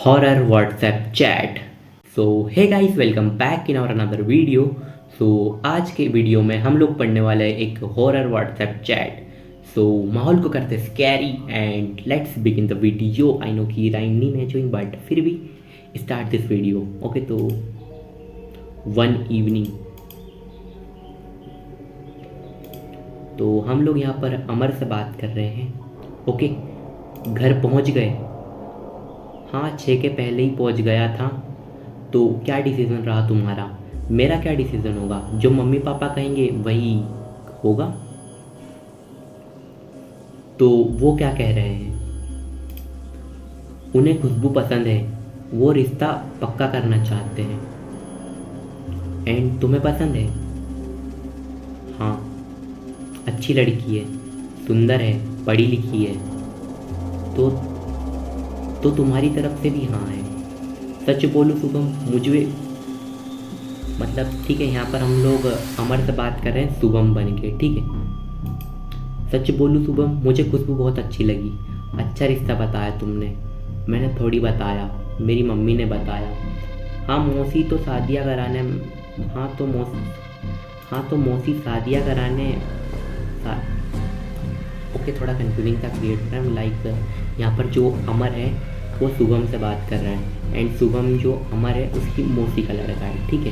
horror WhatsApp chat. So hey guys, welcome back in our another video. So आज के video में हम लोग पढ़ने वाले हैं एक हॉरर व्हाट्सएप चैट. सो माहौल को करते scary and let's begin the video. I know कि राइम नहीं मैचिंग बट फिर भी स्टार्ट दिस वीडियो. ओके, तो वन इवनिंग तो हम लोग यहाँ पर अमर से बात कर रहे हैं. ओके, घर पहुँच गए. हाँ, 6 के पहले ही पहुँच गया था. तो क्या डिसीज़न रहा तुम्हारा? मेरा क्या डिसीज़न होगा? जो मम्मी पापा कहेंगे वही होगा. तो वो क्या कह रहे हैं? उन्हें खुशबू पसंद है, वो रिश्ता पक्का करना चाहते हैं. एंड तुम्हें पसंद है? हाँ, अच्छी लड़की है, सुंदर है, पढ़ी लिखी है. तो तुम्हारी तरफ से भी हाँ है. सच बोलूं शुभम, मुझे मतलब ठीक है, यहाँ पर हम लोग अमर से बात कर रहे हैं शुभम बन के. ठीक है, सच बोलूं शुभम, मुझे खुशबू बहुत अच्छी लगी. अच्छा रिश्ता बताया तुमने. मैंने थोड़ी बताया, मेरी मम्मी ने बताया. हाँ मौसी तो शादियाँ कराने हाँ तो मौसी शादियाँ कराने ओके, थोड़ा कंफ्यूजिंग सा क्रिएट कर रहा है. लाइक यहाँ पर जो अमर है वो शुभम से बात कर रहा है एंड शुभम जो अमर है उसकी मौसी का लड़का है. ठीक है,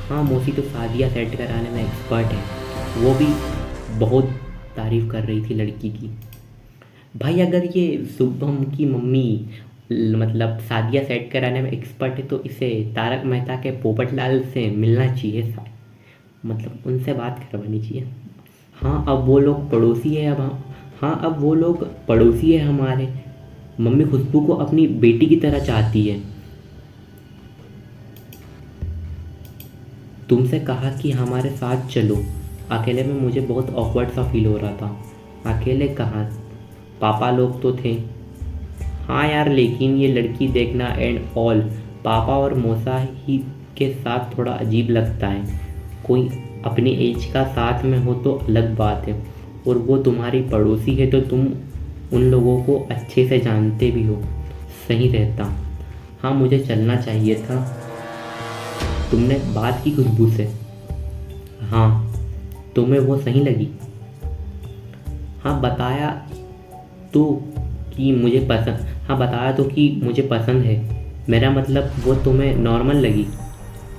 हाँ मौसी तो शादियाँ सेट कराने में एक्सपर्ट है. वो भी बहुत तारीफ़ कर रही थी लड़की की. भाई अगर ये शुभम की मम्मी मतलब शादियाँ सेट कराने में एक्सपर्ट है तो इसे तारक मेहता के पोपटलाल से मिलना चाहिए. मतलब उनसे बात करवानी चाहिए. हाँ अब वो लोग पड़ोसी है. अब वो लोग पड़ोसी है हमारे. मम्मी खुशबू को अपनी बेटी की तरह चाहती है. तुमसे कहा कि हमारे साथ चलो. अकेले में मुझे बहुत ऑकवर्ड सा फील हो रहा था. अकेले कहाँ, पापा लोग तो थे. हाँ यार, लेकिन ये लड़की देखना एंड ऑल, पापा और मौसा ही के साथ थोड़ा अजीब लगता है. कोई अपनी एज का साथ में हो तो अलग बात है, और वो तुम्हारी पड़ोसी है तो तुम उन लोगों को अच्छे से जानते भी हो. सही रहता. हाँ मुझे चलना चाहिए था. तुमने बात की खुशबू से? हाँ, तुम्हें वो सही लगी? हाँ बताया तो कि मुझे पसंद है. मेरा मतलब वो तुम्हें नॉर्मल लगी?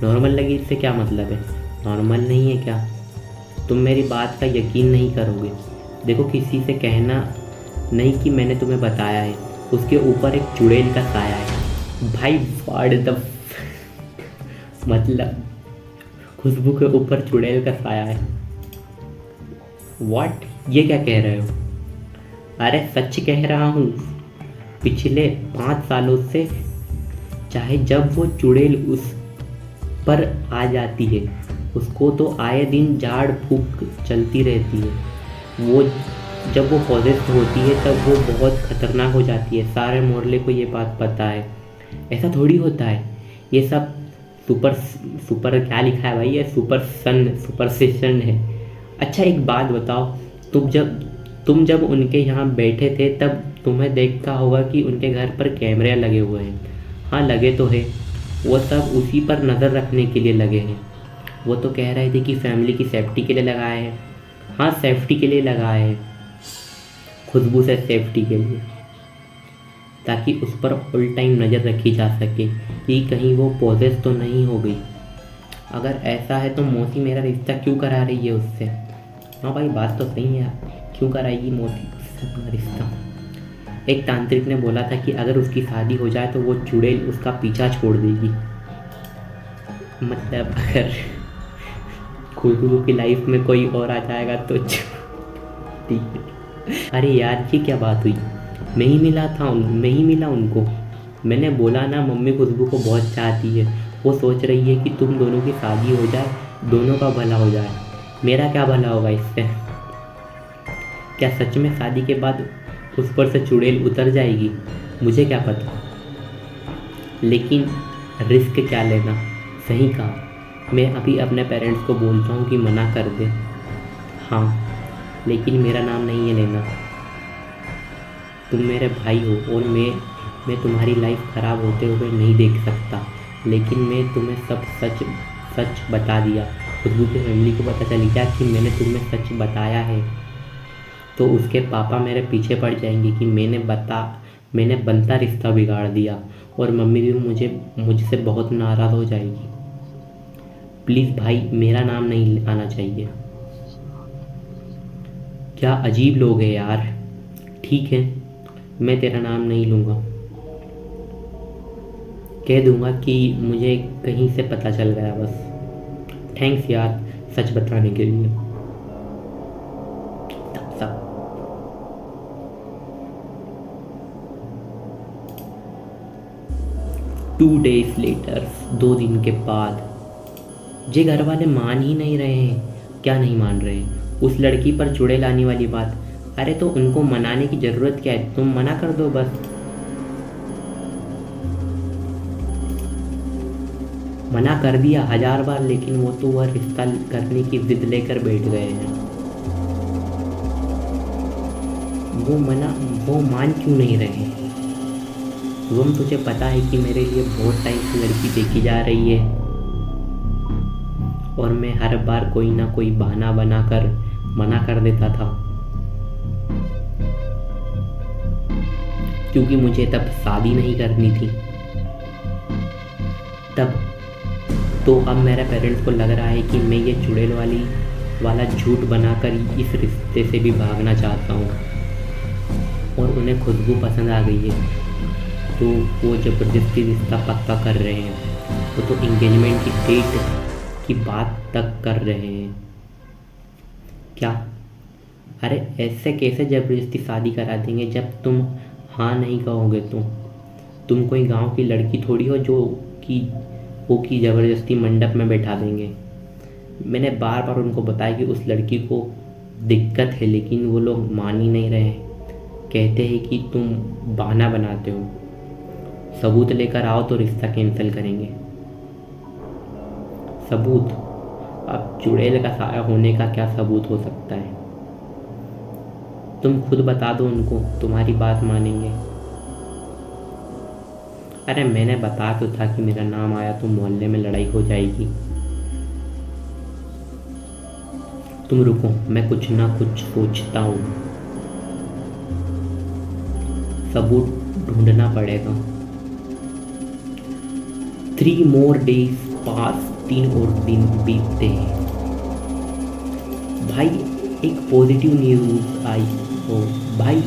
नॉर्मल लगी इससे क्या मतलब है? नॉर्मल नहीं है क्या? तुम मेरी बात का यकीन नहीं करोगे. देखो, किसी से कहना नहीं कि मैंने तुम्हें बताया है. उसके ऊपर एक चुड़ैल का साया है. भाई व्हाट द मतलब खुशबू के ऊपर चुड़ैल का साया है. व्हाट, ये क्या कह रहे हो? अरे सच कह रहा हूँ. पिछले 5 सालों से चाहे जब वो चुड़ैल उस पर आ जाती है, उसको तो आए दिन झाड़ फूक चलती रहती है. वो जब वो पॉजेस्ट होती है तब वो बहुत ख़तरनाक हो जाती है. सारे मोहल्ले को ये बात पता है. ऐसा थोड़ी होता है. ये सब सुपर क्या लिखा है भाई? ये सुपरस्टिशन है. अच्छा एक बात बताओ, तुम जब उनके यहाँ बैठे थे तब तुम्हें देखा होगा कि उनके घर पर कैमरे लगे हुए हैं. हाँ लगे तो है. वो सब उसी पर नज़र रखने के लिए लगे हैं. वो तो कह रहे थे कि फैमिली की सेफ्टी के लिए लगाए हैं. हाँ सेफ्टी के लिए लगाए हैं, खुशबू से सेफ्टी के लिए, ताकि उस पर ऑल टाइम नज़र रखी जा सके कि कहीं वो पॉजेस तो नहीं हो गई. अगर ऐसा है तो मौसी मेरा रिश्ता क्यों करा रही है उससे? हाँ भाई बात तो सही है, क्यों कराएगी मौसी उससे अपना रिश्ता? एक तांत्रिक ने बोला था कि अगर उसकी शादी हो जाए तो वो चुड़ैल उसका पीछा छोड़ देगी. मतलब अगर खुशबू की लाइफ में कोई और आ जाएगा तो ठीक है. अरे यार ये क्या बात हुई? मैं ही मिला उनको. मैंने बोला ना, मम्मी खुशबू को बहुत चाहती है. वो सोच रही है कि तुम दोनों की शादी हो जाए, दोनों का भला हो जाए. मेरा क्या भला होगा इससे? क्या सच में शादी के बाद उस पर से चुड़ैल उतर जाएगी? मुझे क्या पता. लेकिन रिस्क क्या लेना. सही कहा. मैं अभी अपने पेरेंट्स को बोलता हूँ कि मना कर दे. हाँ लेकिन मेरा नाम नहीं है लेना. तुम मेरे भाई हो और मैं मैं तुम्हारी लाइफ ख़राब होते हुए नहीं देख सकता, लेकिन मैं तुम्हें सब सच सच बता दिया। खुशबू की फैमिली को पता चल गया कि मैंने तुम्हें सच बताया है, तो उसके पापा मेरे पीछे पड़ जाएंगे कि मैंने बनता रिश्ता बिगाड़ दिया, और मम्मी भी मुझसे बहुत नाराज़ हो जाएगी। प्लीज़ भाई, मेरा नाम नहीं आना चाहिए। क्या अजीब लोग हैं यार। ठीक है, मैं तेरा नाम नहीं लूँगा। कह दूँगा कि मुझे कहीं से पता चल गया बस। थैंक्स यार सच बताने के लिए। सब 2 days लेटर, 2 दिन के बाद। जे घर वाले मान ही नहीं रहे हैं। क्या नहीं मान रहे हैं? उस लड़की पर चुड़ैल लाने वाली बात। अरे तो उनको मनाने की ज़रूरत क्या है? तुम मना कर दो बस। मना कर दिया 1000 बार, लेकिन वो तो वह रिश्ता करने की जिद लेकर बैठ गए हैं। वो मान क्यों नहीं रहे? तुझे पता है कि मेरे लिए बहुत टाइम से लड़की देखी जा रही है, और मैं हर बार कोई ना कोई बहाना बनाकर मना कर देता था, क्योंकि मुझे तब शादी नहीं करनी थी। तब तो अब मेरे पेरेंट्स को लग रहा है कि मैं ये चुड़ैल वाला झूठ बनाकर इस रिश्ते से भी भागना चाहता हूँ, और उन्हें खुशबू पसंद आ गई है, तो वो ज़बरदस्ती रिश्ता पक्का कर रहे हैं। वो तो इंगेजमेंट की डेट की बात तक कर रहे हैं। क्या? अरे ऐसे कैसे ज़बरदस्ती शादी करा देंगे जब तुम हाँ नहीं कहोगे? तुम कोई गांव की लड़की थोड़ी हो जो कि ज़बरदस्ती मंडप में बैठा देंगे। मैंने बार बार उनको बताया कि उस लड़की को दिक्कत है, लेकिन वो लोग मान ही नहीं रहे। कहते हैं कि तुम बहाना बनाते हो, सबूत लेकर आओ तो रिश्ता कैंसिल करेंगे। सबूत? अब चुड़ैल का साया होने का क्या सबूत हो सकता है? तुम खुद बता दो उनको, तुम्हारी बात मानेंगे। अरे मैंने बताया तो था कि मेरा नाम आया तो मोहल्ले में लड़ाई हो जाएगी। तुम रुको, मैं कुछ ना कुछ सोचता हूँ। सबूत ढूंढना पड़ेगा। 3 more days पास, 3 और दिन बीतते हैं। भाई एक पॉजिटिव न्यूज़ आई हो। भाई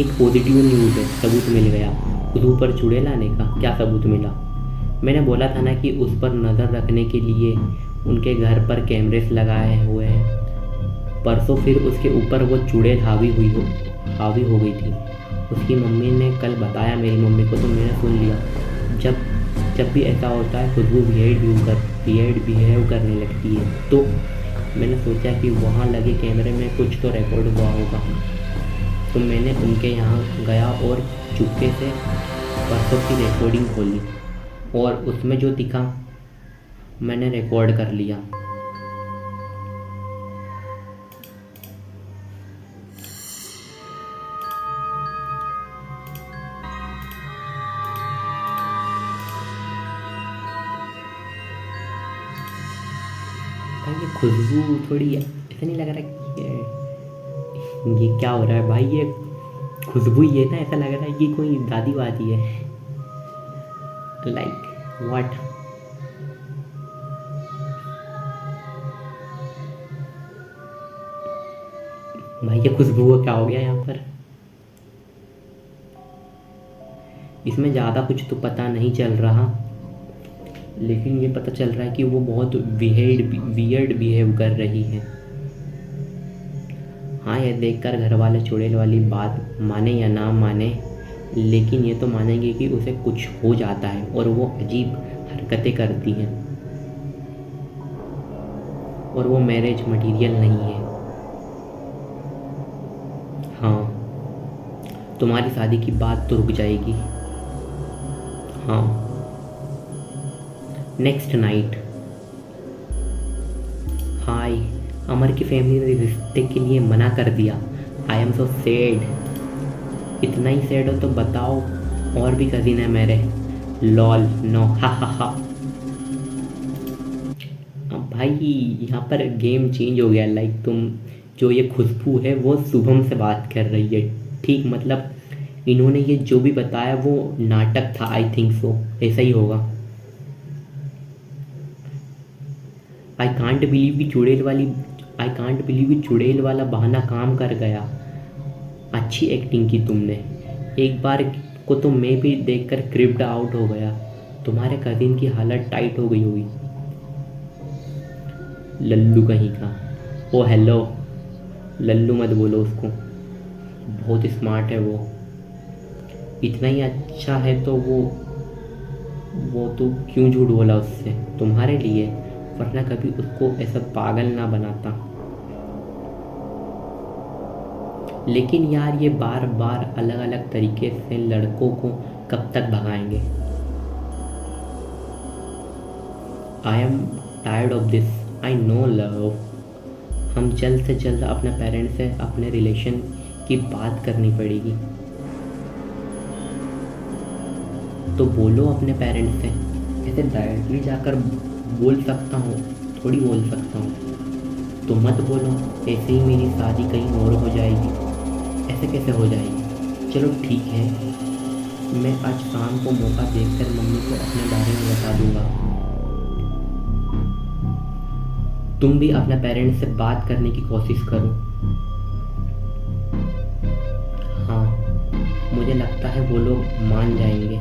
एक पॉजिटिव न्यूज़ है, सबूत मिल गया। खुशबू पर चुड़ैल लाने का क्या सबूत मिला? मैंने बोला था ना कि उस पर नज़र रखने के लिए उनके घर पर कैमरेस लगाए हुए हैं। परसों फिर उसके ऊपर वो चुड़ैल हावी हो गई थी। उसकी मम्मी ने कल बताया मेरी मम्मी को, तो मैंने सुन लिया। जब भी ऐसा होता है खुशबू वियर्ड बिहेव करने लगती है, तो मैंने सोचा कि वहाँ लगे कैमरे में कुछ तो रिकॉर्ड हुआ होगा। तो मैंने उनके यहाँ गया और चुपके से परसों की रिकॉर्डिंग खोली, और उसमें जो दिखा मैंने रिकॉर्ड कर लिया। भाई ये खुशबू थोड़ी ऐसा नहीं लग रहा कि ये क्या हो रहा है? भाई ये खुशबू ही है ना? ऐसा लग रहा है कि कोई दादी वादी है। Like what? भाई ये खुशबू को क्या हो गया यहाँ पर? इसमें ज़्यादा कुछ तो पता नहीं चल रहा, लेकिन ये पता चल रहा है कि वो बहुत वियर्ड बिहेव कर रही है। हाँ, ये देखकर घर वाले चुड़ैल वाली बात माने या ना माने, लेकिन ये तो मानेंगे कि उसे कुछ हो जाता है और वो अजीब हरकतें करती हैं, और वो मैरिज मटेरियल नहीं है। हाँ, तुम्हारी शादी की बात तो रुक जाएगी। हाँ। Next night. हाय, अमर की फैमिली ने रिश्ते के लिए मना कर दिया। I am so sad. इतना ही सैड हो तो बताओ और भी कज़िन है मेरे। लॉल नो हा हा हा। अब भाई यहाँ पर गेम चेंज हो गया। लाइक तुम, जो ये खुशबू है वो शुभम से बात कर रही है। ठीक, मतलब इन्होंने ये जो भी बताया वो नाटक था, आई थिंक सो, ऐसा ही होगा। आई कांट बिलीव कि चुड़ैल वाली आई कांट बिलीव कि चुड़ैल वाला बहाना काम कर गया। अच्छी एक्टिंग की तुमने। एक बार को तो मैं भी देखकर क्रिप्ड आउट हो गया। तुम्हारे कजिन की हालत टाइट हो गई होगी। लल्लू कहीं का। ओ हेलो, लल्लू मत बोलो उसको, बहुत स्मार्ट है वो। इतना ही अच्छा है तो वो तो क्यों झूठ बोला उससे तुम्हारे लिए, वरना कभी उसको ऐसा पागल ना बनाता। लेकिन यार ये बार बार अलग अलग तरीके से लड़कों को कब तक भगाएंगे। I am tired of this, I know love. हम जल्द से जल्द अपने पेरेंट्स से अपने रिलेशन की बात करनी पड़ेगी। तो बोलो अपने पेरेंट्स से। ऐसे डायरेक्टली जाकर बोल सकता हूँ, थोड़ी बोल सकता हूँ। तो मत बोलो, ऐसे ही मेरी शादी कहीं और हो जाएगी। ऐसे कैसे हो जाएगी? चलो ठीक है, मैं आज शाम को मौका देखकर मम्मी को अपने बारे में बता दूंगा। तुम भी अपने पेरेंट्स से बात करने की कोशिश करो। हाँ, मुझे लगता है वो लोग मान जाएंगे।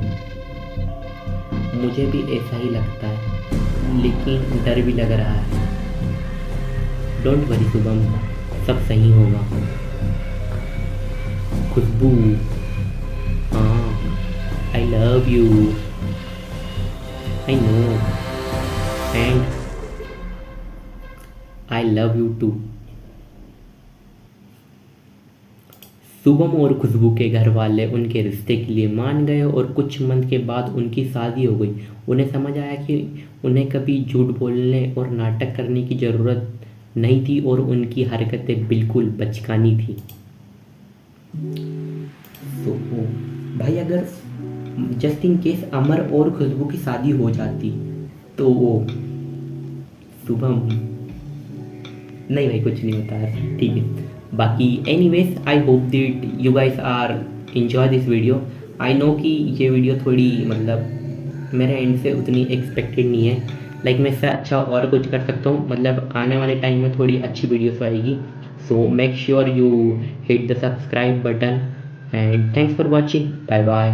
मुझे भी ऐसा ही लगता है, लेकिन डर भी लग रहा है। डोंट वरी शुभम, सब सही होगा। खुशबू, हाँ, I love you, I know, and I love you too. Shubham और खुशबू के घर वाले उनके रिश्ते के लिए मान गए और कुछ मंथ के बाद उनकी शादी हो गई। उन्हें समझ आया कि उन्हें कभी झूठ बोलने और नाटक करने की ज़रूरत नहीं थी और उनकी हरकतें बिल्कुल बचकानी थी। तो भाई अगर जस्ट इन केस अमर और खुशबू की शादी हो जाती तो वो शुभम, नहीं भाई कुछ नहीं होता है, ठीक है। बाकी anyways I hope that you guys are enjoy this video. I know कि ये वीडियो थोड़ी मतलब मेरे एंड से उतनी एक्सपेक्टेड नहीं है। लाइक मैं इससे अच्छा और कुछ कर सकता हूँ, मतलब आने वाले टाइम में थोड़ी अच्छी वीडियोस आएगी। So make sure you hit the subscribe button and thanks for watching. Bye bye.